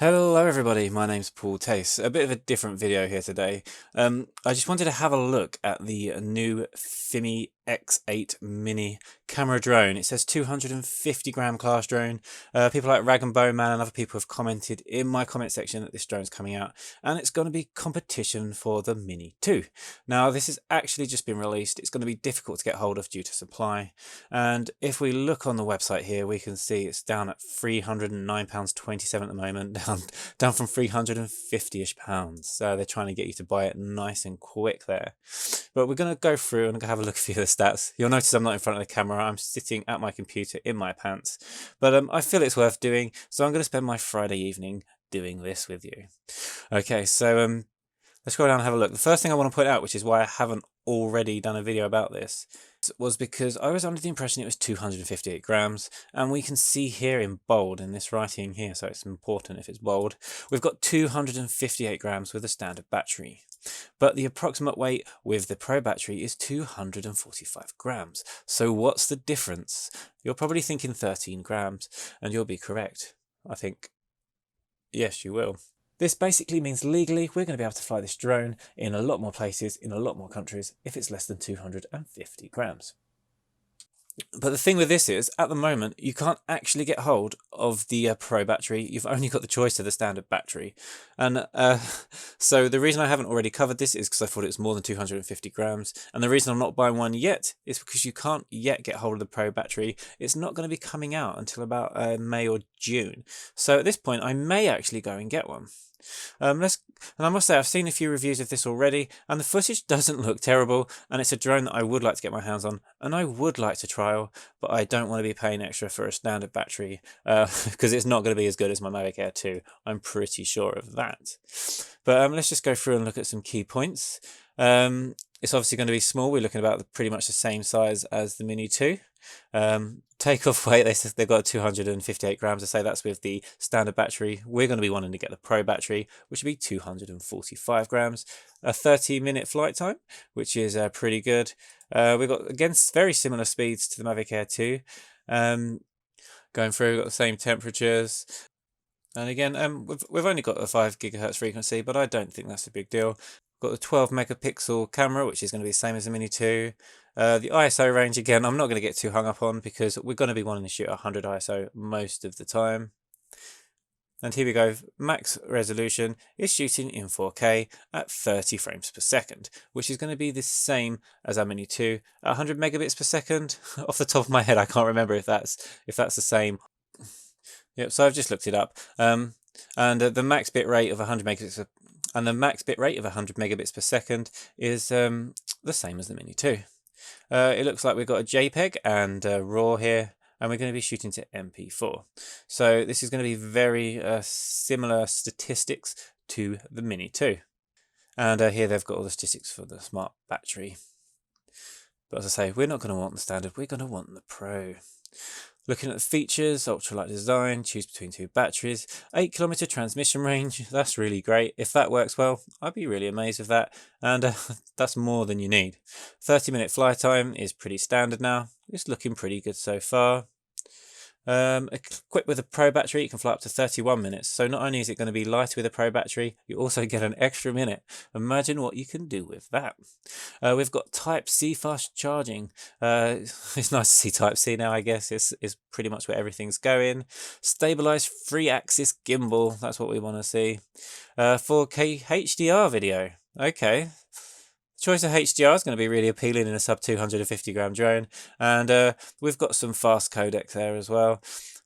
Hello everybody, my name's Paul Tace. A bit of a different video here today. I just wanted to have a look at the new Fimi X8 Mini camera drone. It says 250-gram class drone. People like Rag and Bone Man and other people have commented in my comment section that this drone's coming out and it's going to be competition for the Mini 2. Now this has actually just been released. It's going to be difficult to get hold of due to supply, and if we look on the website here we can see it's down at £309.27 at the moment, down from £350-ish. So they're trying to get you to buy it nice and quick there. But we're going to go through and have a look at the stats. You'll notice I'm not in front of the camera. I'm sitting at my computer in my pants. But I feel it's worth doing, so I'm going to spend my Friday evening doing this with you. Okay, so let's go down and have a look. The first thing I want to point out, which is why I haven't already done a video about this, was because I was under the impression it was 258 grams, and we can see here in bold in this writing here, so it's important if it's bold, we've got 258 grams with a standard battery. But the approximate weight with the Pro battery is 245 grams. So what's the difference? You're probably thinking 13 grams, and you'll be correct. I think, yes, you will. This basically means legally we're going to be able to fly this drone in a lot more places, in a lot more countries, if it's less than 250 grams. But the thing with this is, at the moment, you can't actually get hold of the Pro battery. You've only got the choice of the standard battery. And so the reason I haven't already covered this is because I thought it was more than 250 grams. And the reason I'm not buying one yet is because you can't yet get hold of the Pro battery. It's not going to be coming out until about May or June. So at this point, I may actually go and get one. And I must say, I've seen a few reviews of this already, and the footage doesn't look terrible, and it's a drone that I would like to get my hands on, and I would like to trial, but I don't want to be paying extra for a standard battery, because it's not going to be as good as my Mavic Air 2. I'm pretty sure of that. But let's just go through and look at some key points. It's obviously going to be small. We're looking about pretty much the same size as the Mini 2. Takeoff weight, they've got 258 grams. I say that's with the standard battery. We're going to be wanting to get the Pro battery, which would be 245 grams. A 30-minute flight time, which is pretty good. We've got, again, very similar speeds to the Mavic Air 2. Going through, we've got the same temperatures. And again, we've only got a 5 gigahertz frequency, but I don't think that's a big deal. Got the 12 megapixel camera, which is going to be the same as the Mini 2. The ISO range, again, I'm not going to get too hung up on because we're going to be wanting to shoot 100 ISO most of the time. And here we go, max resolution is shooting in 4K at 30 frames per second, which is going to be the same as our Mini 2 at 100 megabits per second. Off the top of my head, I can't remember if that's the same. Yep, so I've just looked it up. And the max bit rate of 100 megabits and the max bit rate of 100 megabits per second is the same as the Mini 2. It looks like we've got a JPEG and RAW here, and we're going to be shooting to MP4. So this is going to be very similar statistics to the Mini 2. And here they've got all the statistics for the smart battery. But as I say, we're not going to want the standard, we're going to want the Pro. Looking at the features, ultralight design, choose between 2 batteries, 8-kilometer transmission range, that's really great. If that works well, I'd be really amazed with that, and that's more than you need. 30-minute flight time is pretty standard now, it's looking pretty good so far. Equipped with a Pro battery, you can fly up to 31 minutes. So not only is it going to be lighter with a Pro battery, you also get an extra minute. Imagine what you can do with that. We've got Type-C fast charging. It's nice to see Type-C now, I guess. It's pretty much where everything's going. Stabilized 3-axis gimbal. That's what we want to see. 4K HDR video. Okay. Choice of HDR is going to be really appealing in a sub 250 gram drone, and we've got some fast codec there as well,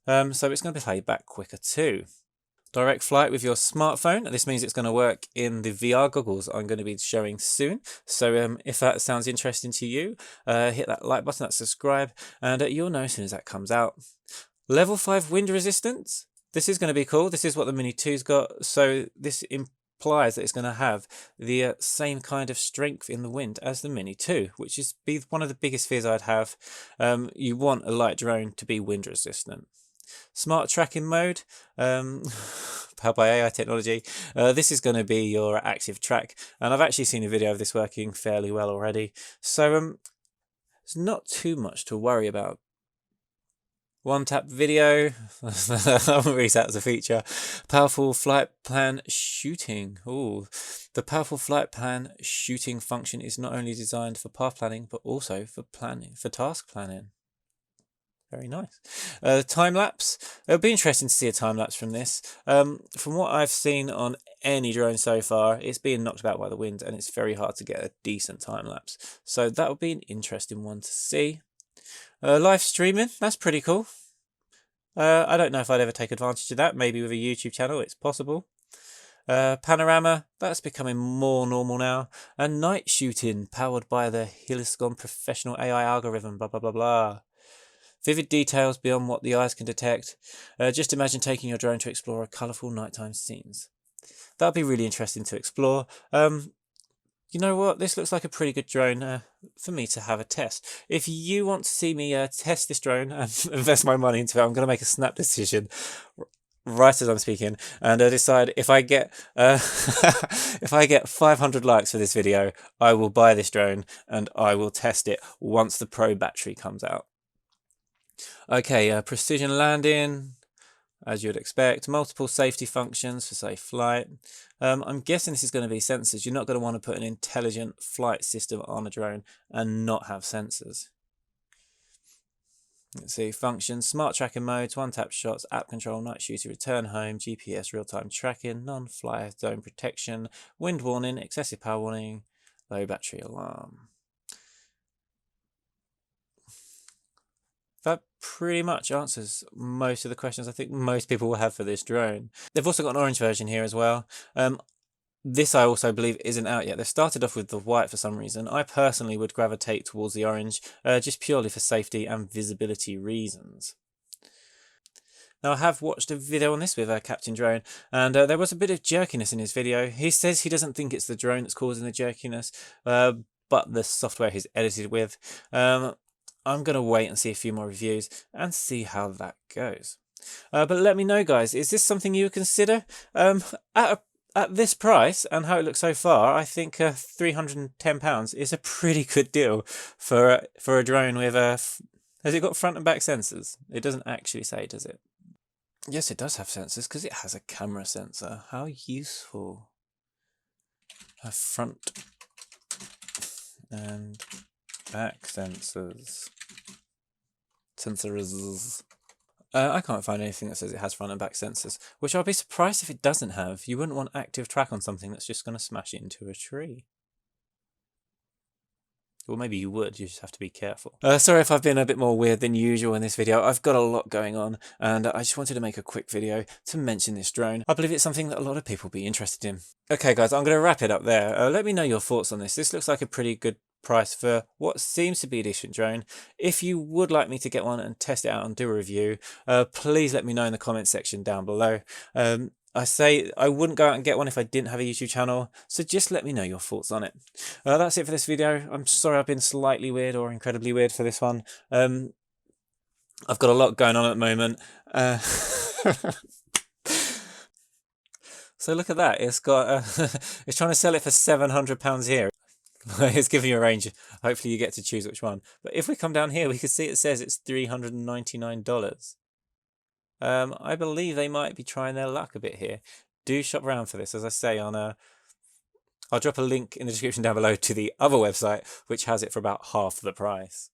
so it's going to play back quicker too. Direct flight with your smartphone. This means it's going to work in the VR goggles I'm going to be showing soon. So if that sounds interesting to you, hit that like button, that subscribe, and you'll know as soon as that comes out. Level 5 wind resistance. This is going to be cool. This is what the Mini 2's got. So this implies that it's going to have the same kind of strength in the wind as the Mini 2, which is one of the biggest fears I'd have. You want a light drone to be wind resistant. Smart tracking mode, powered by AI technology. This is going to be your active track, and I've actually seen a video of this working fairly well already. So there's not too much to worry about. One-tap video, I haven't really sat as a feature. Powerful flight plan shooting. Ooh, the powerful flight plan shooting function is not only designed for path planning, but also for task planning. Very nice. Time lapse. It'll be interesting to see a time lapse from this. From what I've seen on any drone so far, it's being knocked about by the wind, and it's very hard to get a decent time lapse. So that would be an interesting one to see. Live streaming, that's pretty cool. I don't know if I'd ever take advantage of that. Maybe with a YouTube channel, it's possible. Panorama, that's becoming more normal now. And night shooting, powered by the Heliscon professional AI algorithm, blah, blah, blah, blah. Vivid details beyond what the eyes can detect. Just imagine taking your drone to explore colourful nighttime scenes. That'd be really interesting to explore. You know what? This looks like a pretty good drone for me to have a test. If you want to see me test this drone and invest my money into it, I'm going to make a snap decision right as I'm speaking and decide if I get if I get 500 likes for this video, I will buy this drone and I will test it once the Pro battery comes out. Okay, precision landing, as you'd expect. Multiple safety functions for safe flight. I'm guessing this is going to be sensors. You're not going to want to put an intelligent flight system on a drone and not have sensors. Let's see, functions, smart tracking modes, one-tap shots, app control, night shooting, return home, GPS, real-time tracking, non-fly zone protection, wind warning, excessive power warning, low battery alarm. That pretty much answers most of the questions I think most people will have for this drone. They've also got an orange version here as well. This I also believe isn't out yet. They've started off with the white for some reason. I personally would gravitate towards the orange, just purely for safety and visibility reasons. Now, I have watched a video on this with Captain Drone, and there was a bit of jerkiness in his video. He says he doesn't think it's the drone that's causing the jerkiness, but the software he's edited with. I'm going to wait and see a few more reviews and see how that goes. But let me know, guys, is this something you would consider? At this price and how it looks so far, I think £310 is a pretty good deal for a drone with a... Has it got front and back sensors? It doesn't actually say, does it? Yes, it does have sensors because it has a camera sensor. How useful. A front and back sensors. Sensors. I can't find anything that says it has front and back sensors, which I'll be surprised if it doesn't have. You wouldn't want active track on something that's just going to smash it into a tree. Well, maybe you would, you just have to be careful. Sorry if I've been a bit more weird than usual in this video. I've got a lot going on, and I just wanted to make a quick video to mention this drone. I believe it's something that a lot of people will be interested in. Okay guys, I'm going to wrap it up there. Let me know your thoughts on this. This looks like a pretty good price for what seems to be a decent drone. If you would like me to get one and test it out and do a review, please let me know in the comment section down below. I say I wouldn't go out and get one if I didn't have a YouTube channel, so just let me know your thoughts on it. That's it for this video. I'm sorry I've been slightly weird or incredibly weird for this one. I've got a lot going on at the moment. So look at that. It's got it's trying to sell it for £700 here. It's giving you a range. Hopefully you get to choose which one. But if we come down here, we can see it says it's $399. I believe they might be trying their luck a bit here. Do shop around for this, as I say, on I'll drop a link in the description down below to the other website, which has it for about half the price.